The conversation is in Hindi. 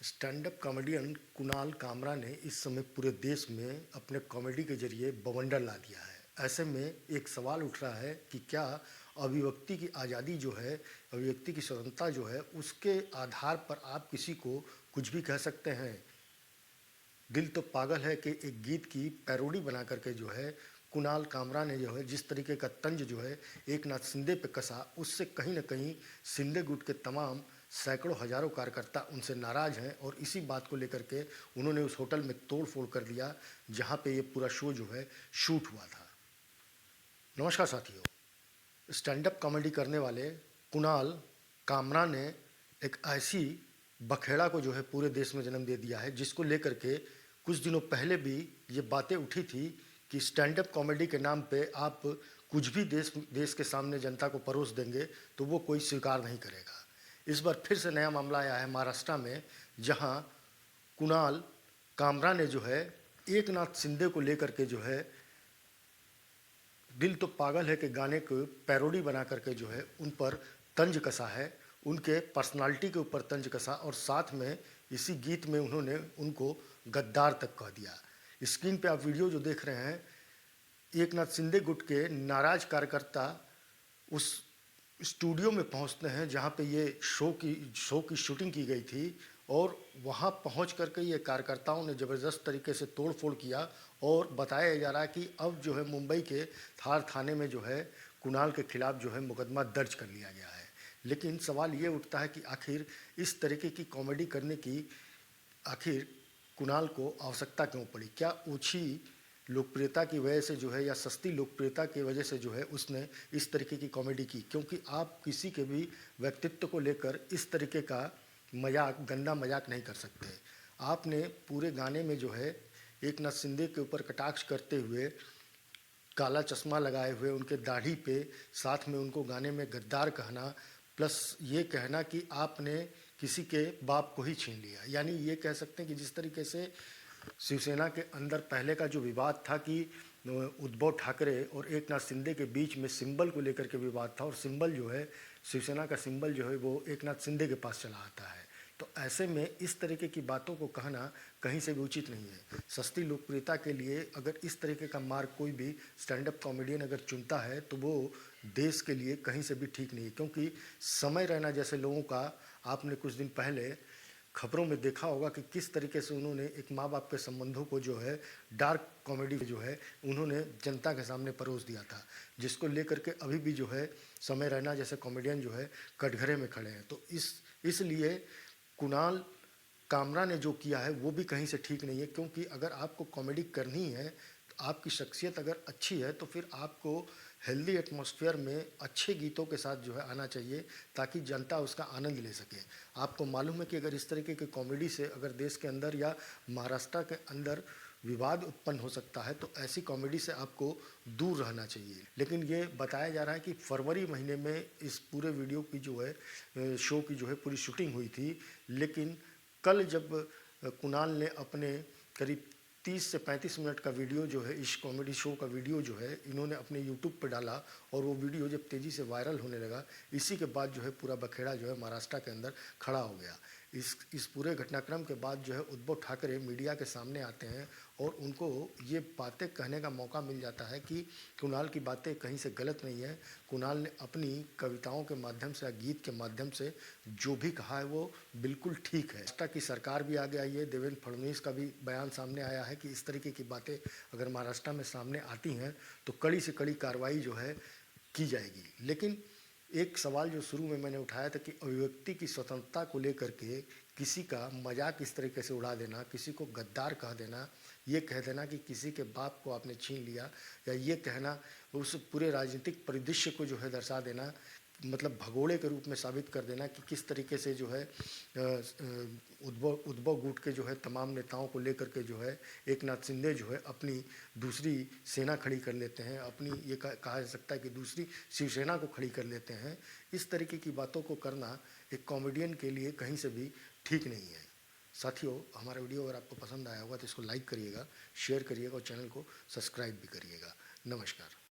Stand up comedian Kunal Kamra ने इस समय पूरे देश में अपने कॉमेडी के जरिए बवंडर ला दिया है। ऐसे में एक सवाल उठ रहा है कि क्या अभिव्यक्ति की आज़ादी जो है, अभिव्यक्ति की स्वतंत्रता जो है, उसके आधार पर आप किसी को कुछ भी कह सकते हैं। दिल तो पागल है कि एक गीत की पैरोडी बना करके जो है कुणाल कामरा ने जो है जिस तरीके का तंज जो है एक नाथ शिंदे पे कसा, उससे कहीं ना कहीं शिंदे गुट के तमाम सैकड़ों हजारों कार्यकर्ता उनसे नाराज़ हैं और इसी बात को लेकर के उन्होंने उस होटल में तोड़ फोड़ कर दिया जहां पे ये पूरा शो जो है शूट हुआ था। नमस्कार साथियों, स्टैंड अप कॉमेडी करने वाले कुणाल कामरा ने एक ऐसी बखेड़ा को जो है पूरे देश में जन्म दे दिया है जिसको लेकर के कुछ दिनों पहले भी ये बातें उठी थी कि स्टैंड अप कॉमेडी के नाम पे आप कुछ भी देश के सामने जनता को परोस देंगे तो वो कोई स्वीकार नहीं करेगा। इस बार फिर से नया मामला आया है महाराष्ट्र में, जहां कुणाल कामरा ने जो है एक नाथ शिंदे को लेकर के जो है दिल तो पागल है कि गाने को पैरोडी बना करके जो है उन पर तंज कसा है, उनके पर्सनालिटी के ऊपर तंज कसा और साथ में इसी गीत में उन्होंने उनको गद्दार तक कह दिया। स्क्रीन पे आप वीडियो जो देख रहे हैं, एक नाथ शिंदे गुट के नाराज कार्यकर्ता उस स्टूडियो में पहुंचते हैं जहां पे ये शो की शूटिंग की गई थी और वहां पहुंच करके ये कार्यकर्ताओं ने ज़बरदस्त तरीके से तोड़ फोड़ किया और बताया जा रहा है कि अब जो है मुंबई के थार थाने में जो है कुणाल के खिलाफ जो है मुकदमा दर्ज कर लिया गया है। लेकिन सवाल ये उठता है कि आखिर इस तरीके की कॉमेडी करने की आखिर कुणाल को आवश्यकता क्यों पड़ी? क्या ऊँची लोकप्रियता की वजह से जो है या सस्ती लोकप्रियता की वजह से जो है उसने इस तरीके की कॉमेडी की? क्योंकि आप किसी के भी व्यक्तित्व को लेकर इस तरीके का मजाक, गंदा मजाक नहीं कर सकते। आपने पूरे गाने में जो है एक नाथ शिंदे के ऊपर कटाक्ष करते हुए, काला चश्मा लगाए हुए, उनके दाढ़ी पे साथ में उनको गाने में गद्दार कहना, प्लस ये कहना कि आपने किसी के बाप को ही छीन लिया। यानी ये कह सकते हैं कि जिस तरीके से शिवसेना के अंदर पहले का जो विवाद था कि उद्धव ठाकरे और एक नाथ शिंदे के बीच में सिंबल को लेकर के विवाद था और सिंबल जो है, शिवसेना का सिंबल जो है वो एक नाथ शिंदे के पास चला आता है। तो ऐसे में इस तरीके की बातों को कहना कहीं से भी उचित नहीं है। सस्ती लोकप्रियता के लिए अगर इस तरीके का मार्ग कोई भी स्टैंड अप कॉमेडियन अगर चुनता है तो वो देश के लिए कहीं से भी ठीक नहीं है। क्योंकि समय रैना जैसे लोगों का आपने कुछ दिन पहले खबरों में देखा होगा कि किस तरीके से उन्होंने एक माँ बाप के संबंधों को जो है डार्क कॉमेडी जो है उन्होंने जनता के सामने परोस दिया था, जिसको लेकर के अभी भी जो है समय रैना जैसे कॉमेडियन जो है कटघरे में खड़े हैं। तो इसलिए कुणाल कामरा ने जो किया है वो भी कहीं से ठीक नहीं है। क्योंकि अगर आपको कॉमेडी करनी है, तो आपकी शख्सियत अगर अच्छी है तो फिर आपको हेल्दी एटमॉस्फेयर में अच्छे गीतों के साथ जो है आना चाहिए ताकि जनता उसका आनंद ले सके। आपको मालूम है कि अगर इस तरीके की कॉमेडी से अगर देश के अंदर या महाराष्ट्र के अंदर विवाद उत्पन्न हो सकता है तो ऐसी कॉमेडी से आपको दूर रहना चाहिए। लेकिन ये बताया जा रहा है कि फरवरी महीने में इस पूरे वीडियो की जो है शो की जो है पूरी शूटिंग हुई थी। लेकिन कल जब कुणाल ने अपने करीब 30 से 35 मिनट का वीडियो जो है, इस कॉमेडी शो का वीडियो जो है इन्होंने अपने यूट्यूब पर डाला और वो वीडियो जब तेज़ी से वायरल होने लगा, इसी के बाद जो है पूरा बखेड़ा जो है महाराष्ट्र के अंदर खड़ा हो गया। इस पूरे घटनाक्रम के बाद जो है उद्धव ठाकरे मीडिया के सामने आते हैं और उनको ये बातें कहने का मौका मिल जाता है कि कुणाल की बातें कहीं से गलत नहीं है। कुणाल ने अपनी कविताओं के माध्यम से या गीत के माध्यम से जो भी कहा है वो बिल्कुल ठीक है। महाराष्ट्र की सरकार भी आगे आई है, देवेंद्र फडणवीस का भी बयान सामने आया है कि इस तरीके की बातें अगर महाराष्ट्र में सामने आती हैं तो कड़ी से कड़ी कार्रवाई जो है की जाएगी। लेकिन एक सवाल जो शुरू में मैंने उठाया था कि अभिव्यक्ति की स्वतंत्रता को लेकर के किसी का मजाक इस तरीके से उड़ा देना, किसी को गद्दार कह देना, ये कह देना कि किसी के बाप को आपने छीन लिया, या ये कहना उस पूरे राजनीतिक परिदृश्य को जो है दर्शा देना, मतलब भगोड़े के रूप में साबित कर देना कि किस तरीके से जो है उद्धव गुट के जो है तमाम नेताओं को लेकर के जो है एक नाथ शिंदे जो है अपनी दूसरी सेना खड़ी कर लेते हैं, अपनी ये कहा जा सकता है कि दूसरी शिवसेना को खड़ी कर लेते हैं। इस तरीके की बातों को करना एक कॉमेडियन के लिए कहीं से भी ठीक नहीं है। साथियों, हमारा वीडियो अगर आपको पसंद आया होगा तो इसको लाइक करिएगा, शेयर करिएगा और चैनल को सब्सक्राइब भी करिएगा। नमस्कार।